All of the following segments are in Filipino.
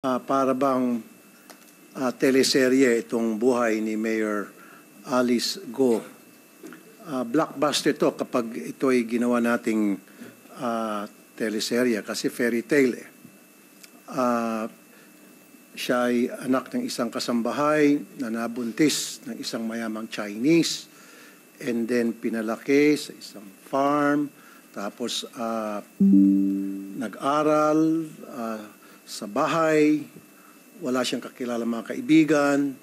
Para bang teleserye itong buhay ni Mayor Alice Go. Blockbuster ito kapag ito ay ginawa nating teleserye kasi fairy tale eh. Siya ay anak ng isang kasambahay na nabuntis ng isang mayamang Chinese and then pinalaki sa isang farm tapos nag-aral sa bahay, wala siyang kakilala mga kaibigan,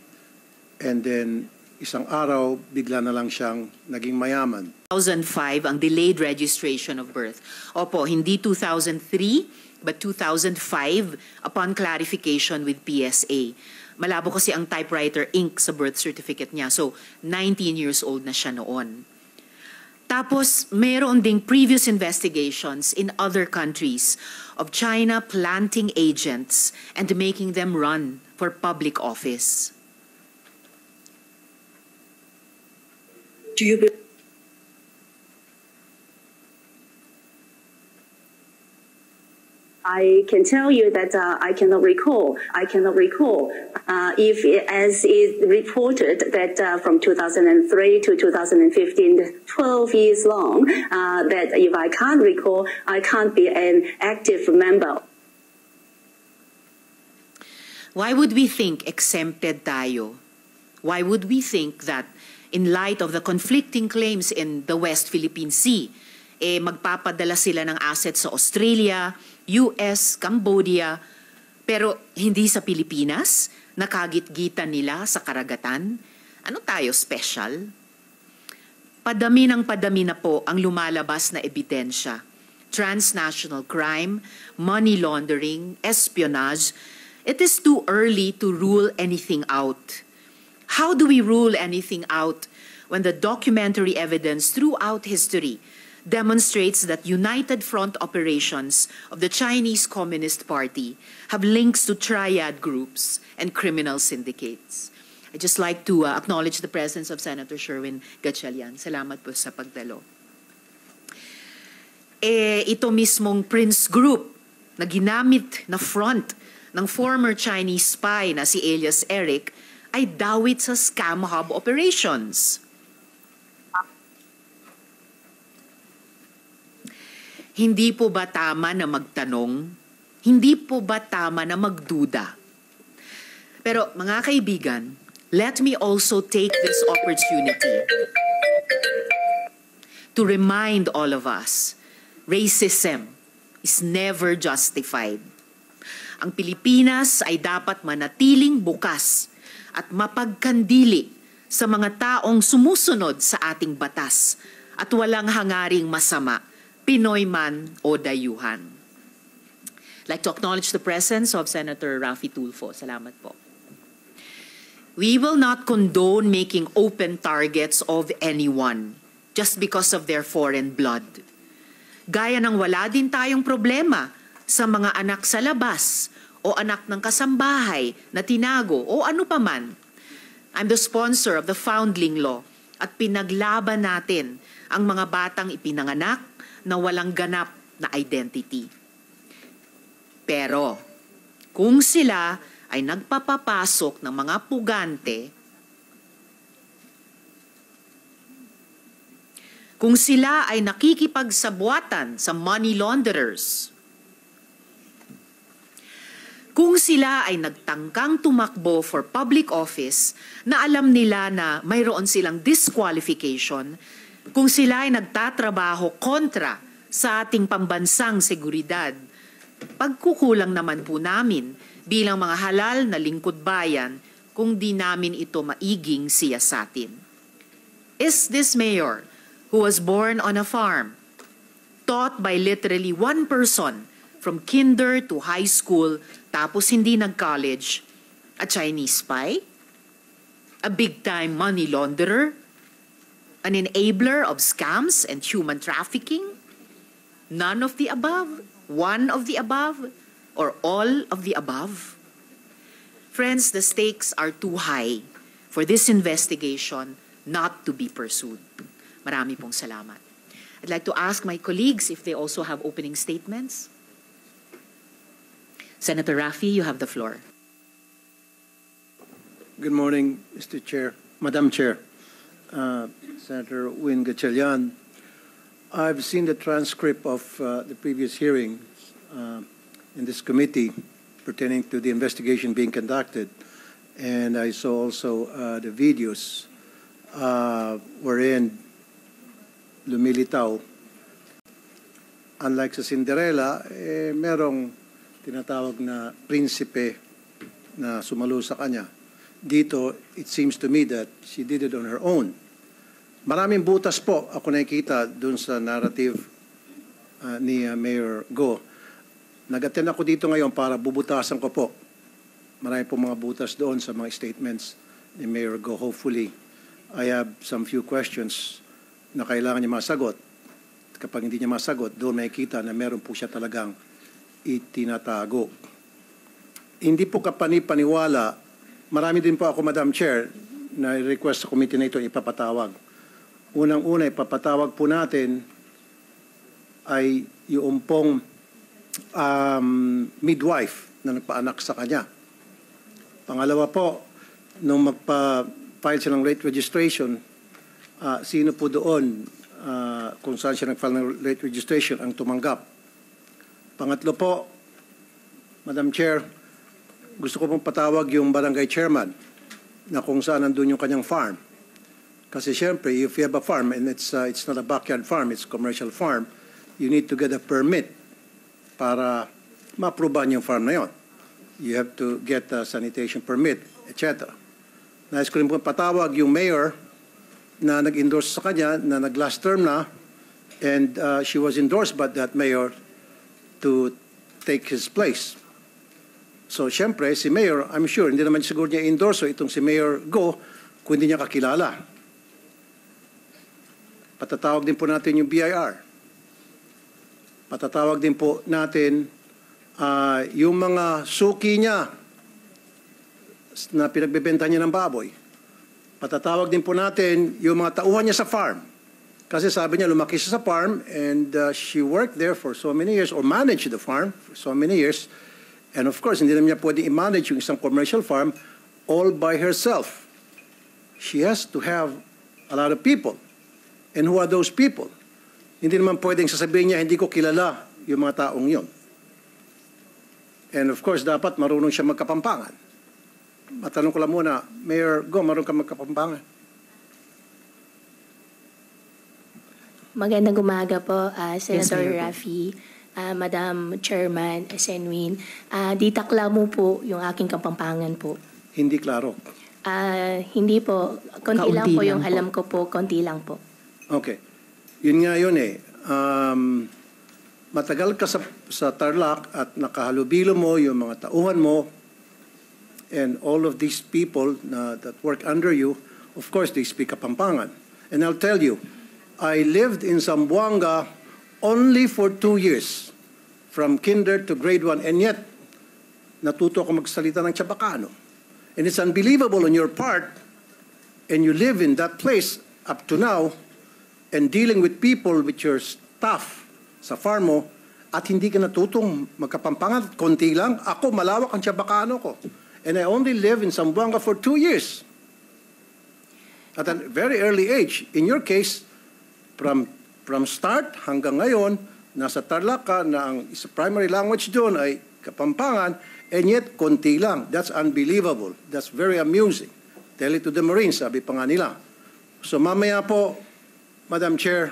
and then isang araw, bigla na lang siyang naging mayaman. 2005 ang delayed registration of birth. Opo, hindi 2003, but 2005 upon clarification with PSA. Malabo kasi ang typewriter ink sa birth certificate niya. So, 19 years old na siya noon. Tapos, mayroon ding previous investigations in other countries of China planting agents and making them run for public office. Do you I can tell you that I cannot recall. If, as is reported, that from 2003 to 2015, 12 years long, that if I can't recall, I can't be an active member. Why would we think exempted tayo? Why would we think that in light of the conflicting claims in the West Philippine Sea, magpapadala sila ng assets sa Australia, US, Cambodia, pero hindi sa Pilipinas? Nakagit-gitan nila sa karagatan? Ano tayo special? Padami ng padami na po ang lumalabas na ebidensya. Transnational crime, money laundering, espionage. It is too early to rule anything out. How do we rule anything out when the documentary evidence throughout history demonstrates that united front operations of the Chinese Communist Party have links to triad groups and criminal syndicates? I'd just like to acknowledge the presence of Senator Sherwin Gatchalian. Salamat po sa pagdalo. Ito mismong Prince Group na ginamit na front ng former Chinese spy na si Elias Eric ay dawit sa scam hub operations. Hindi po ba tama na magtanong? Hindi po ba tama na magduda? Pero mga kaibigan, let me also take this opportunity to remind all of us, racism is never justified. Ang Pilipinas ay dapat manatiling bukas at mapagkandili sa mga taong sumusunod sa ating batas at walang hangaring masama, Pinoy man o dayuhan. I'd like to acknowledge the presence of Senator Raffy Tulfo. Salamat po. We will not condone making open targets of anyone just because of their foreign blood. Gaya ng wala din tayong problema sa mga anak sa labas o anak ng kasambahay na tinago o ano paman. I'm the sponsor of the Foundling Law at pinaglaban natin ang mga batang ipinanganak na walang ganap na identity. Pero, kung sila ay nagpapapasok ng mga pugante, kung sila ay nakikipagsabuatan sa money launderers, kung sila ay nagtangkang tumakbo for public office na alam nila na mayroon silang disqualification, kung sila ay nagtatrabaho kontra sa ating pambansang seguridad, pagkukulang naman po namin bilang mga halal na lingkod bayan kung di namin ito maiging siyasatin. Is this mayor who was born on a farm, taught by literally one person from kinder to high school tapos hindi nag-college, a Chinese spy? A big-time money launderer? An enabler of scams and human trafficking? None of the above? One of the above? Or all of the above? Friends, the stakes are too high for this investigation not to be pursued. Marami pong salamat. I'd like to ask my colleagues if they also have opening statements. Senator Raffy, you have the floor. Good morning, Mr. Chair, Madam Chair, Senator Win Gatchalian. I've seen the transcript of the previous hearing in this committee pertaining to the investigation being conducted, and I saw also the videos wherein lumilitaw. Unlike sa Cinderella, merong tinatawag na prinsipe na sumalo sa kanya. Dito, it seems to me that she did it on her own. Maraming butas po ako nakikita dun sa narrative ni Mayor Go. Nag-attend ako dito ngayon para bubutasan ko po. Marami po mga butas doon sa mga statements ni Mayor Go. Hopefully, I have some few questions na kailangan niya masagot. Kapag hindi niya masagot, doon makikita na meron po siya talagang itinatago. Hindi po kapani-paniwala. Marami din po ako, Madam Chair, na request sa committee na ito ipapatawag. Unang-una, ipapatawag po natin ay yung pong midwife na nagpaanak sa kanya. Pangalawa po, nung magpa-file siya ng late registration, sino po doon kung saan siya nag-file ng late registration ang tumanggap. Pangatlo po, Madam Chair, gusto ko pong patawag yung barangay chairman na kung saan nandun yung kanyang farm. Kasi siyempre, if you have a farm and it's not a backyard farm, it's a commercial farm, you need to get a permit para ma-aprobahan yung farm na yon. You have to get a sanitation permit, etc. Nais ko rin pong patawag yung mayor na nag-endorse sa kanya, na nag-last term na, and she was endorsed by that mayor to take his place. So, syempre, si Mayor, I'm sure, hindi naman siguro niya endorso itong si Mayor Go kung hindi niya kakilala. Patatawag din po natin yung BIR. Patatawag din po natin yung mga suki niya na pinagbebenta niya ng baboy. Patatawag din po natin yung mga tauhan niya sa farm. Kasi sabi niya, lumaki siya sa farm and she worked there for so many years or managed the farm for so many years. And of course, hindi naman niya pwede i-manage yung isang commercial farm all by herself. She has to have a lot of people. And who are those people? Hindi naman pwedeng sasabihin niya, hindi ko kilala yung mga taong yon. And of course, dapat marunong siya magkapampangan. Matanong ko lang muna, Mayor Go, marunong ka magkapampangan? Magandang umaga po, Senator Yes, Raffy, Madam Chairman Senwin. Di takla mo po yung aking kapampangan po. Hindi klaro. Hindi po, konti Kaunti lang po lang yung po. alam ko po, konti lang po. Okay. Yun nga yun eh. Matagal ka sa Tarlac at nakahalubilo mo yung mga tauhan mo and all of these people that work under you, of course, they speak Kapampangan. And I'll tell you, I lived in Zamboanga only for 2 years, from kinder to grade 1, and yet, natuto ako magsalita ng Chabacano. And it's unbelievable on your part, and you live in that place up to now, and dealing with people, with your staff sa farm mo, at hindi ka natutong magkapampangan, konti lang. Ako, malawak ang Chabacano ko. And I only live in Zamboanga for 2 years. At a very early age. In your case, from start hanggang ngayon, nasa Tarlac ka na ang primary language doon ay Kapampangan, and yet konti lang. That's unbelievable. That's very amusing. Tell it to the Marines, sabi pa nga nila. So mamaya po, Madam Chair,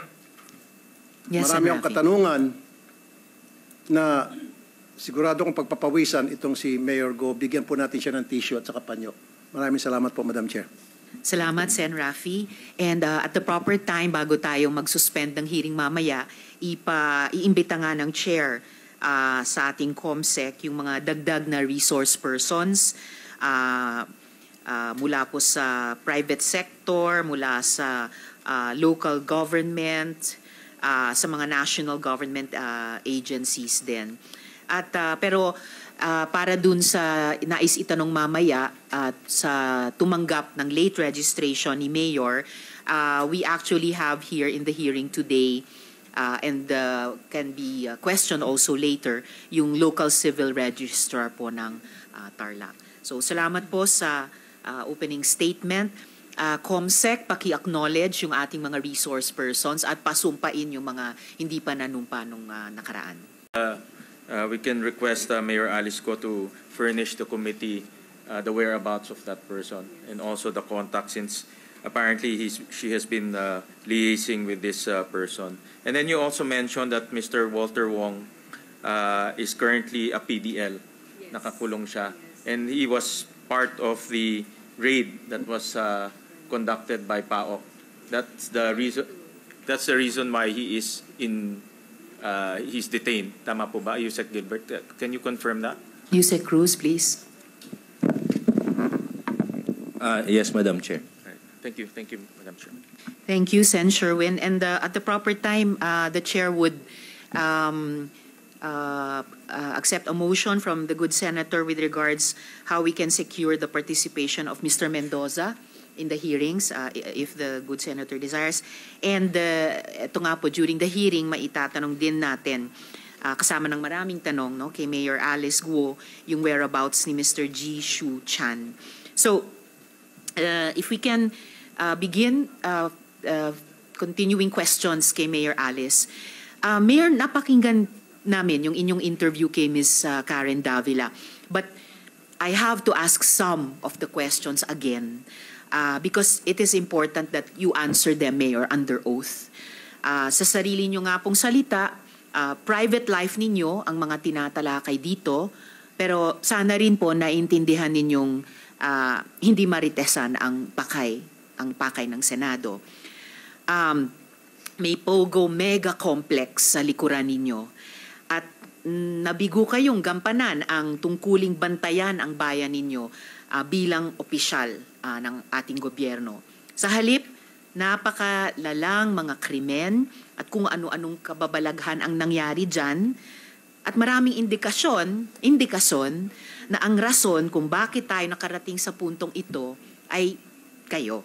Yes, marami akong Raffy. katanungan na sigurado kong pagpapawisan itong si Mayor Go. Bigyan po natin siya ng tissue at saka panyo. Maraming salamat po, Madam Chair. Salamat, Sen. Raffy. And at the proper time, bago tayo mag-suspend ng hearing mamaya, iimbita nga ng chair sa ating COMSEC yung mga dagdag na resource persons mula po sa private sector, mula sa local government, sa mga national government agencies din. At pero para dun sa nais itanong mamaya at sa tumanggap ng late registration ni Mayor, we actually have here in the hearing today and can be questioned also later yung local civil registrar po ng Tarlac. So salamat po sa opening statement. COMSEC, paki-acknowledge yung ating mga resource persons at pasumpain yung mga hindi pa nanumpa nung nakaraan. We can request Mayor Alice Go to furnish the committee the whereabouts of that person and also the contact, since apparently she has been liaising with this person. And then you also mentioned that Mr. Walter Wong is currently a PDL. Yes. Nakakulong siya. Yes. And he was part of the raid that was conducted by PAOK. That's the reason why he is he's detained. Tama po ba, Yusek Gilbert? Can you confirm that? Yusek Cruz, please. Yes, Madam Chair. Right. Thank you, Madam Chair. Thank you, Sen. Sherwin. And at the proper time, the Chair would accept a motion from the good Senator with regards how we can secure the participation of Mr. Mendoza in the hearings, if the good Senator desires. And ito nga po, during the hearing, maitatanong din natin, kasama ng maraming tanong, no, kay Mayor Alice Guo, yung whereabouts ni Mr. G. Shu Chan. So, if we can begin continuing questions kay Mayor Alice. Mayor, napakinggan namin yung inyong interview kay Ms. Karen Davila. But I have to ask some of the questions again because it is important that you answer them, Mayor, under oath. Sa sarili nyo nga pong salita, private life ninyo ang mga tinatalakay dito, pero sana rin po naintindihan ninyong hindi maritesan ang pakay ng Senado. May Pogo mega complex sa likuran ninyo at nabigo kayong gampanan ang tungkuling bantayan ang bayan ninyo bilang opisyal ng ating gobyerno. Sa halip, napakalalang mga krimen at kung ano-anong kababalaghan ang nangyari dyan at maraming indikasyon na ang rason kung bakit tayo nakarating sa puntong ito ay kayo.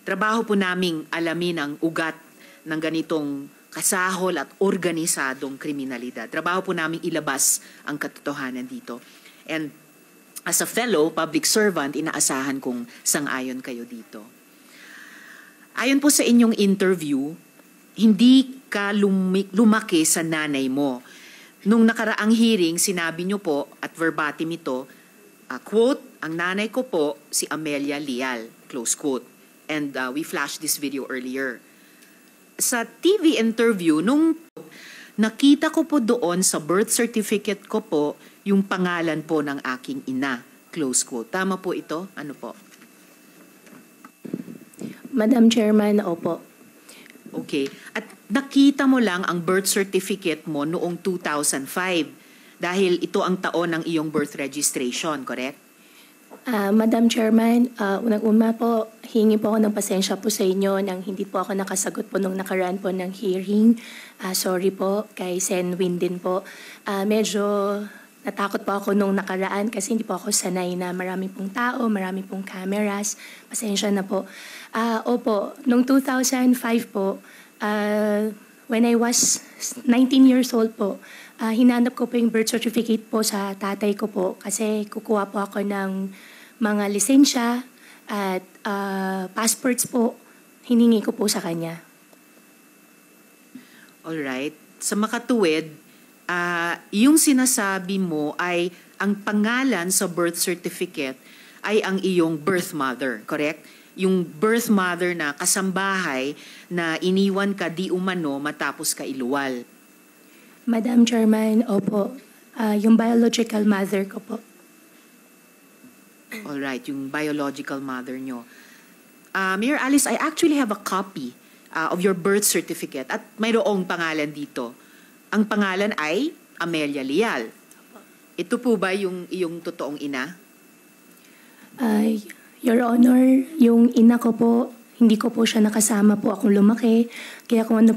Trabaho po naming alamin ang ugat ng ganitong kasahol at organisadong kriminalidad. Trabaho po naming ilabas ang katotohanan dito. And as a fellow public servant, inaasahan kong sang-ayon kayo dito. Ayon po sa inyong interview, hindi ka lumaki sa nanay mo. Nung nakaraang hearing, sinabi nyo po, at verbatim ito, quote, ang nanay ko po si Amelia Leal, close quote. And we flashed this video earlier. Sa TV interview, nung nakita ko po doon sa birth certificate ko po, yung pangalan po ng aking ina, close quote. Tama po ito? Ano po? Madam Chairman, opo. Okay. At nakita mo lang ang birth certificate mo noong 2005 dahil ito ang taon ng iyong birth registration, correct? Madam Chairman, unang-una po, hingi po ako ng pasensya po sa inyo nang hindi po ako nakasagot po nung nakaraan po ng hearing. Sorry po kay Sen Win din po. Medyo natakot po ako nung nakaraan kasi hindi po ako sanay na marami pong tao, marami pong cameras. Pasensya na po. Opo, nung 2005 po, when I was 19 years old po, hinanap ko po yung birth certificate po sa tatay ko po kasi kukuha po ako ng mga lisensya at passports po, hiningi ko po sa kanya. Alright. Sa makatuwid, yung sinasabi mo ay ang pangalan sa birth certificate ay ang iyong birth mother, correct? Yung birth mother na kasambahay na iniwan ka di umano matapos ka iluwal. Madam Chairman, opo, yung biological mother ko po. Alright, yung biological mother nyo. Mayor Alice, I actually have a copy of your birth certificate at mayroong pangalan dito. Ang pangalan ay Amelia Leal. Ito po ba yung iyong totoong ina? Your Honor, yung ina ko po, hindi ko po siya nakasama po akong lumaki. Kaya kung ano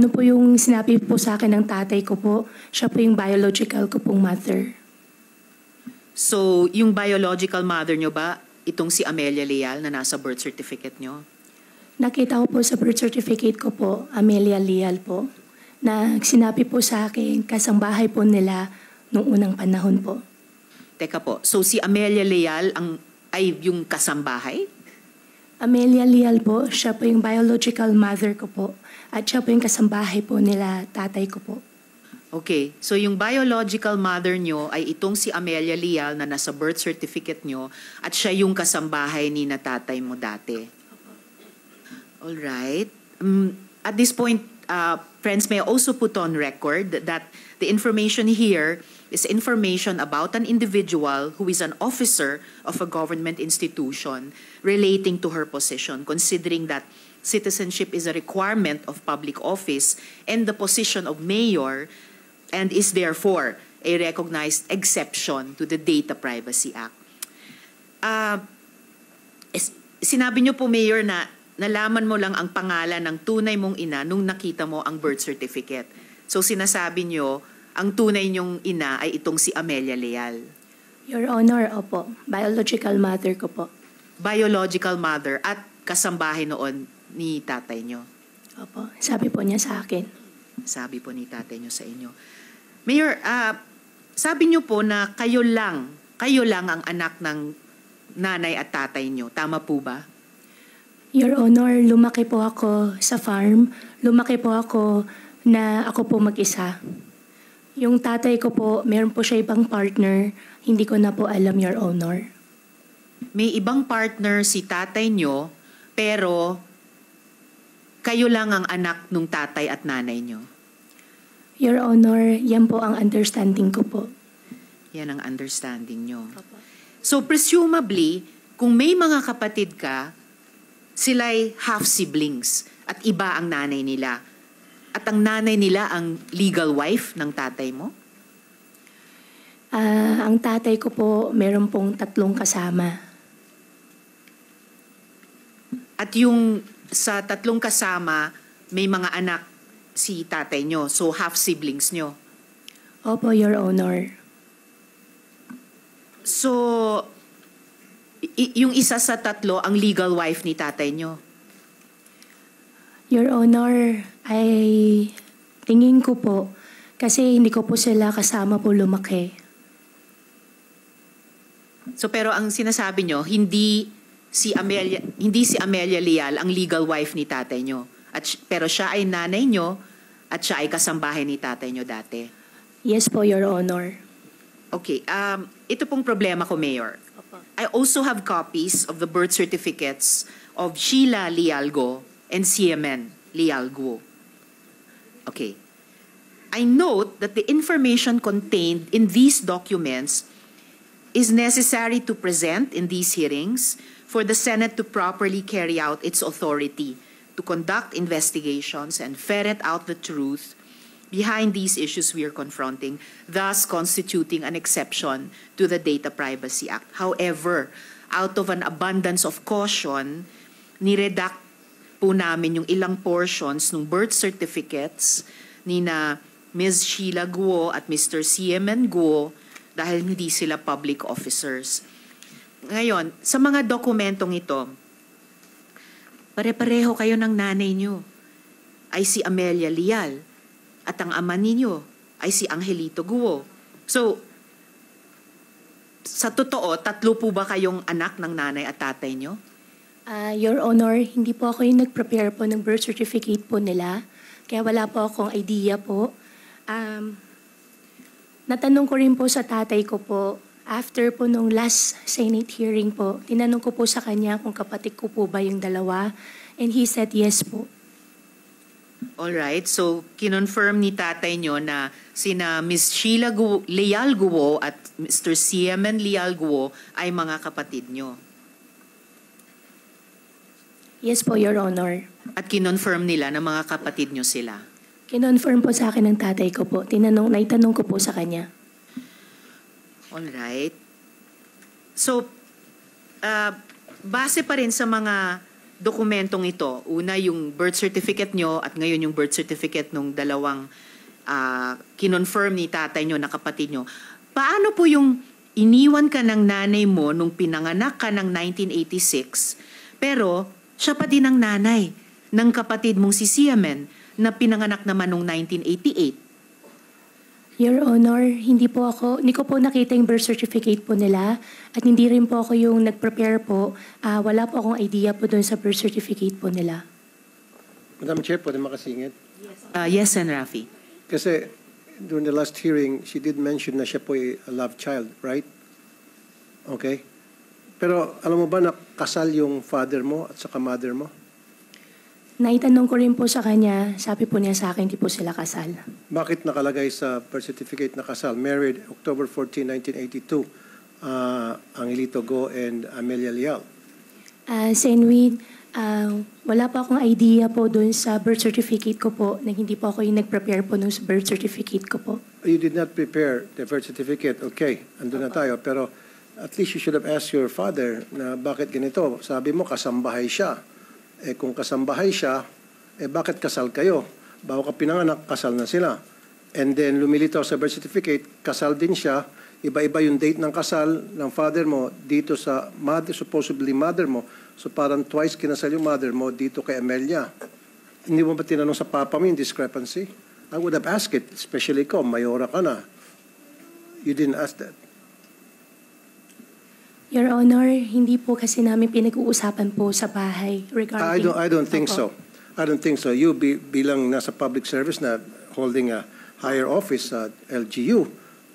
po yung sinabi po sa akin ng tatay ko po, siya po yung biological ko pong mother. So, yung biological mother nyo ba, itong si Amelia Leal na nasa birth certificate nyo? Nakita ko po sa birth certificate ko po, Amelia Leal po, na sinabi po sa akin, kasambahay po nila nung unang panahon po. Teka po, so si Amelia Leal ay yung kasambahay? Amelia Leal po, siya po yung biological mother ko po. At siya po yung kasambahay po nila, tatay ko po. Okay, so yung biological mother nyo ay itong si Amelia Leal na nasa birth certificate nyo at siya yung kasambahay ni na tatay mo dati. Alright. At this point, friends, may I also put on record that the information here is information about an individual who is an officer of a government institution relating to her position, considering that citizenship is a requirement of public office and the position of mayor and is therefore a recognized exception to the Data Privacy Act. Sinabi niyo po, Mayor, na nalaman mo lang ang pangalan ng tunay mong ina nung nakita mo ang birth certificate. So sinasabi niyo, ang tunay niyong ina ay itong si Amelia Leal. Your Honor, opo. Biological mother ko po. Biological mother at kasambahay noon ni tatay niyo. Opo. Sabi po niya sa akin. Sabi po ni tatay niyo sa inyo. Mayor, sabi niyo po na kayo lang ang anak ng nanay at tatay niyo. Tama po ba? Your Honor, lumaki po ako sa farm. Lumaki po ako na ako po mag-isa. Yung tatay ko po, meron po siya ibang partner. Hindi ko na po alam, Your Honor. May ibang partner si tatay niyo, pero kayo lang ang anak ng tatay at nanay niyo. Your Honor, yan po ang understanding ko po. Yan ang understanding niyo. So presumably, kung may mga kapatid ka, sila'y half-siblings at iba ang nanay nila. At ang nanay nila ang legal wife ng tatay mo? Ang tatay ko po, meron pong 3 kasama. At yung sa 3 kasama, may mga anak si tatay nyo. So half-siblings nyo. Opo, Your Honor. So, yung isa sa 3 ang legal wife ni tatay nyo. Your Honor, ay tingin ko po, kasi hindi ko po sila kasama po lumaki. So pero ang sinasabi nyo, hindi si Amelia Leal ang legal wife ni tatay nyo. Pero siya ay nanay nyo at siya ay kasambahay ni tatay nyo dati. Yes po, Your Honor. Okay, ito pong problema ko, Mayor. I also have copies of the birth certificates of Sheila Lealgo and CMN Lealgo. Okay. I note that the information contained in these documents is necessary to present in these hearings for the Senate to properly carry out its authority to conduct investigations and ferret out the truth behind these issues we are confronting, thus constituting an exception to the Data Privacy Act. However, out of an abundance of caution, niredact po namin yung ilang portions ng birth certificates ni na Ms. Sheila Guo at Mr. CMN Guo dahil hindi sila public officers. Ngayon, sa mga dokumentong ito, pare-pareho kayo ng nanay nyo ay si Amelia Leal at ang ama ninyo ay si Angelito Guo. So, sa totoo, 3 po ba kayong anak ng nanay at tatay nyo? Your Honor, hindi po ako yung nag-prepare po ng birth certificate po nila. Kaya wala po akong idea po. Natanong ko rin po sa tatay ko po, after po nung last Senate hearing po, tinanong ko po sa kanya kung kapatid ko po ba yung dalawa. And he said yes po. Alright, so kinonfirm ni tatay nyo na sina Ms. Sheila Leal Guo at Mr. CMN Leal Guo ay mga kapatid nyo. Yes po, Your Honor. At kinonfirm nila na mga kapatid nyo sila. Kinonfirm po sa akin ng tatay ko po. Naitanong ko po sa kanya. Alright. So, base pa rin sa mga dokumentong ito, una yung birth certificate nyo at ngayon yung birth certificate ng dalawang kinonfirm ni tatay nyo na kapatid nyo, paano po yung iniwan ka ng nanay mo nung pinanganak ka ng 1986, pero Siya pa din ang nanay ng kapatid mong si Siamen na pinanganak naman noong 1988. Your Honor, hindi ko po nakita yung birth certificate po nila at hindi rin po ako yung nag-prepare po. Wala po akong idea po doon sa birth certificate po nila. Madam Chair, pwede makasingit? Yes, Sen. Rafi. Kasi during the last hearing, she did mention na siya po ay a love child, right? Okay. Pero alam mo ba na kasal yung father mo at saka mother mo? Naitanong ko rin po sa kanya, sabi po niya sa akin, hindi po sila kasal. Bakit nakalagay sa birth certificate na kasal? Married October 14, 1982, Angelito Go and Amelia Leal. Senwin, wala pa akong idea po doon sa birth certificate ko po na hindi po ako yung nag-prepare po nung birth certificate ko po. You did not prepare the birth certificate. Okay, andun na tayo. Pero at least you should have asked your father na bakit ganito. Sabi mo, kasambahay siya. Eh kung kasambahay siya, eh bakit kasal kayo? Bago ka pinanganak, kasal na sila. And then lumilitaw sa birth certificate, kasal din siya. Iba-iba yung date ng kasal ng father mo dito sa mother, supposedly mother mo. So parang twice kinasal yung mother mo dito kay Amelia. Hindi mo ba tinanong sa papa mo yung discrepancy? I would have asked it, especially ikaw, mayora ka na. You didn't ask that. Your Honor, hindi po kasi namin pinag-uusapan po sa bahay regarding... I don't think Opo. so. I don't think so. You bilang nasa public service na holding a higher office at LGU,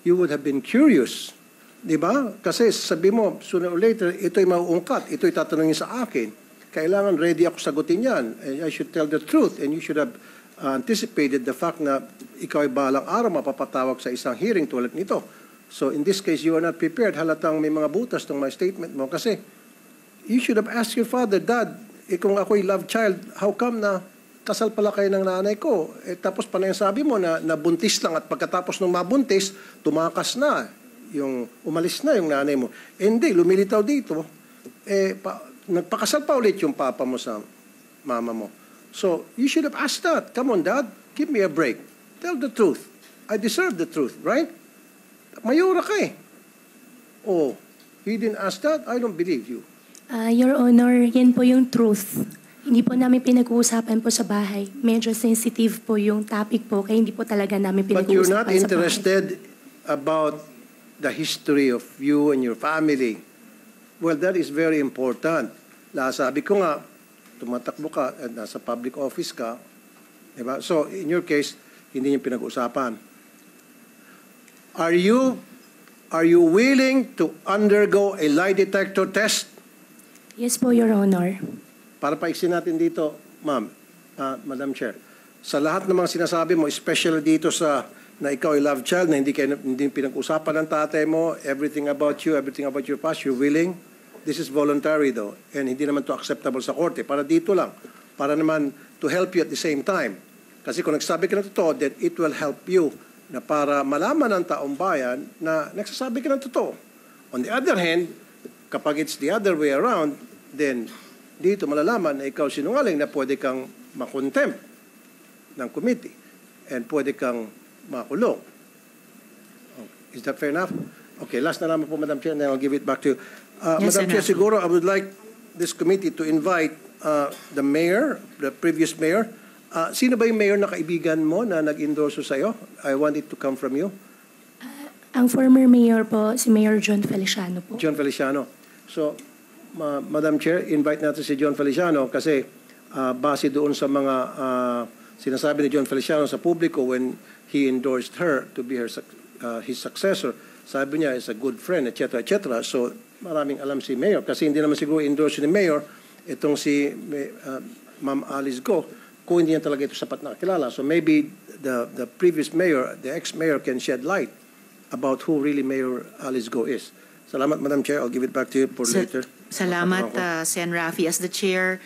you would have been curious. Di ba? Kasi sabi mo, sooner or later, ito'y mauungkat, ito'y tatanungin sa akin. Kailangan ready ako sagutin yan. And I should tell the truth and you should have anticipated the fact na ikaw ay balang araw mapapatawag sa isang hearing tulad nito. So in this case, you are not prepared. Halatang may mga butas ng my statement mo kasi you should have asked your father, Dad, kung ako'y love child, how come na kasal pala kayo ng nanay ko? Tapos pa na yung sabi mo na nabuntis lang at pagkatapos ng mabuntis, tumakas na, umalis na yung nanay mo. Hindi, lumilitaw dito, nagpakasal pa ulit yung papa mo sa mama mo. So you should have asked that. Come on, Dad, give me a break. Tell the truth. I deserve the truth, right? Mayura ka eh. Oh, you didn't ask that? I don't believe you. Your Honor, yan po yung truth. Hindi po namin pinag-uusapan po sa bahay. Medyo sensitive po yung topic po, kaya hindi po talaga namin But pinag-uusapan you're not sa bahay. interested about the history of you and your family. Well, that is very important. Sabi ko nga, tumatakbo ka at nasa public office ka. Diba? So, in your case, hindi niyo pinag-usapan. Are you willing to undergo a lie detector test? Yes po, Your Honor. Para paiksin natin dito, ma'am, Madam Chair. Sa lahat ng mga sinasabi mo, especially dito sa na ikaw ay love child, na hindi pinag-usapan ng tatay mo, everything about you, everything about your past, you're willing? This is voluntary though, and hindi naman to acceptable sa korte. Para dito lang, para naman to help you at the same time. Kasi kung nagsabi ka ng totoo, then it will help you na para malaman ng taong bayan na nagsasabi ka ng totoo. On the other hand, kapag it's the other way around, then dito malalaman na ikaw sinungaling na pwede kang makontempt ng committee and pwede kang makulong. Is that fair enough? Okay, last na naman po, Madam Chair, and then I'll give it back to you. Yes, Madam Chair, Senator. siguro I would like this committee to invite the mayor, the previous mayor. Sino ba yung mayor na kaibigan mo na nag-endorso sa'yo? I want it to come from you. Ang former mayor po, si Mayor John Feliciano po. John Feliciano. So, Madam Chair, invite natin si John Feliciano kasi base doon sa mga sinasabi ni John Feliciano sa publiko when he endorsed her to be his successor. Sabi niya, is a good friend, etc., etc. So, maraming alam si Mayor kasi hindi naman siguro endorse ni Mayor itong si Ma'am Alice Go kung hindi niya talaga ito sapat na kilala. So maybe the previous mayor, the ex-mayor can shed light about who really Mayor Alice Go is. Salamat, Madam Chair. I'll give it back to you for later. Salamat, Sen. Rafi. As the chair